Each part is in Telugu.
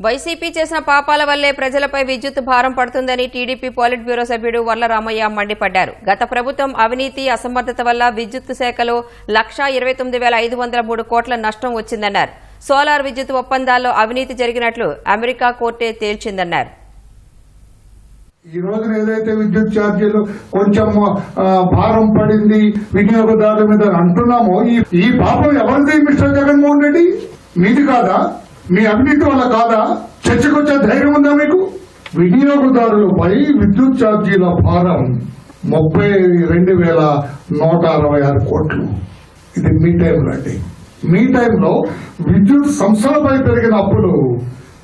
వైసీపీ చేసిన పాపాల వల్లే ప్రజలపై విద్యుత్ భారం పడుతుందని టీడీపీ పోలిట్ బ్యూరో సభ్యుడు వర్ల రామయ్య మండిపడ్డారు. గత ప్రభుత్వం అవినీతి అసమర్థత వల్ల విద్యుత్ శాఖలో 1,29,503 కోట్ల నష్టం వచ్చిందన్నారు. సోలార్ విద్యుత్ ఒప్పందాల్లో అవినీతి జరిగినట్లు అమెరికా కోర్టే తేల్చిందన్నారు. ఈ రోజున ఏదైతే విద్యుత్ ఛార్జీలు కొంచెం భారం పడింది వినియోగదారుల మీద అంటున్నామో ఈ పాపం ఎవరిది మిస్టర్ జగన్మోహన్ రెడ్డి? మీది కాదా? మీ అవినీతి వల్ల కాదా? చర్చకొచ్చే ధైర్యం ఉందా మీకు? వినియోగదారులపై విద్యుత్ ఛార్జీల భారం 32,166 కోట్లు. ఇది మీ టైంలో అండి. మీ టైంలో విద్యుత్ సంస్థలపై పెరిగిన అప్పులు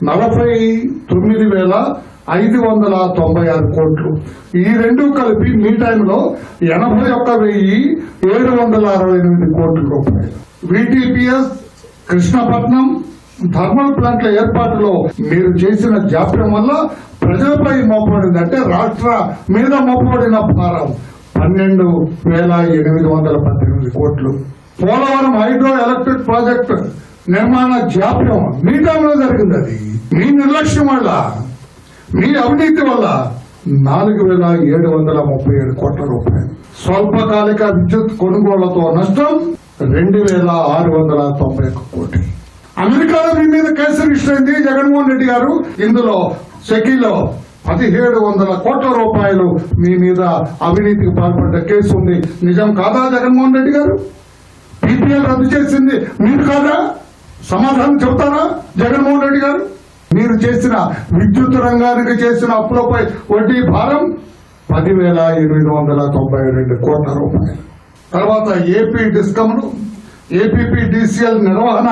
49,596 కోట్లు. ఈ రెండు కలిపి మీ టైంలో 81,768 కోట్ల రూపాయలు. VTPS కృష్ణపట్నం థర్మల్ ప్లాంట్ల ఏర్పాటులో మీరు చేసిన జాప్యం వల్ల ప్రజలపై మోపబడింది. అంటే రాష్ట్ర మీద మోపబడిన భారం 12,818 కోట్లు. పోలవరం హైడ్రో ఎలక్ట్రిక్ ప్రాజెక్టు నిర్మాణ జాప్యం మీ టైంలో జరిగింది. అది మీ నిర్లక్ష్యం వల్ల, మీ అవినీతి వల్ల 4,737 కోట్ల రూపాయలు. స్వల్పకాలిక విద్యుత్ కొనుగోళ్లతో నష్టం 2,691 కోట్లు. అమెరికాలో మీ మీద కేసు రిజిస్టర్ అయింది జగన్మోహన్ రెడ్డి గారు. ఇందులో సెకీలో 1,700 కోట్ల రూపాయలు మీ మీద అవినీతికి పాల్పడ్డ కేసు ఉంది. నిజం కాదా జగన్మోహన్ రెడ్డి గారు? PPL రద్దు చేసింది మీరు కాదా? సమాధానం చెబుతారా జగన్మోహన్ రెడ్డి గారు? మీరు చేసిన విద్యుత్ రంగానికి చేసిన అప్పులపై వడ్డీ భారం 10,892 కోట్ల రూపాయలు. తర్వాత ఏపీ డిస్కమ్లు, APPDCL నిర్వహణ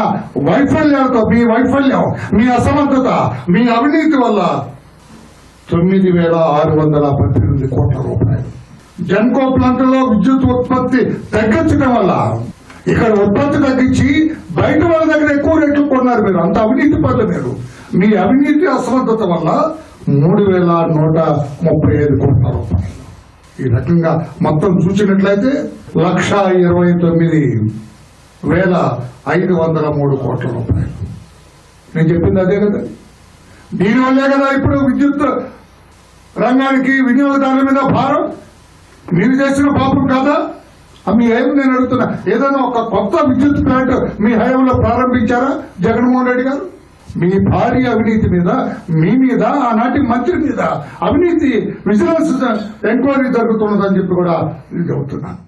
వైఫల్యాలతో, మీ వైఫల్యం, మీ అసమర్థత, మీ అవినీతి వల్ల 9,618 కోట్ల రూపాయలు. జెన్కో ప్లాంట్లో విద్యుత్ ఉత్పత్తి తగ్గించడం వల్ల ఇక్కడ ఉత్పత్తి తగ్గించి బయట వాళ్ళ దగ్గర ఎక్కువ రేట్లు కొన్నారు. మీరు అంత అవినీతి పనులు. మీరు మీ అవినీతి అసమర్థత వల్ల 3,135 కోట్ల రూపాయలు. ఈ రకంగా మొత్తం చూసినట్లయితే 1,29,503 కోట్ల రూపాయలు. నేను చెప్పింది అదే కదా. దీనివల్లే కదా ఇప్పుడు విద్యుత్ రంగానికి వినియోగదారుల మీద భారం. మీరు చేసిన పాపం కాదా? మీ హయం నేను అడుగుతున్నా. ఏదైనా ఒక కొత్త విద్యుత్ ప్లాంట్ మీ హయంలో ప్రారంభించారా జగన్మోహన్ రెడ్డి గారు? మీ భారీ అవినీతి మీద, మీ మీద, ఆనాటి మంత్రి మీద అవినీతి విజిలెన్స్ ఎంక్వైరీ జరుగుతున్నదని చెప్పి కూడా చెబుతున్నాను.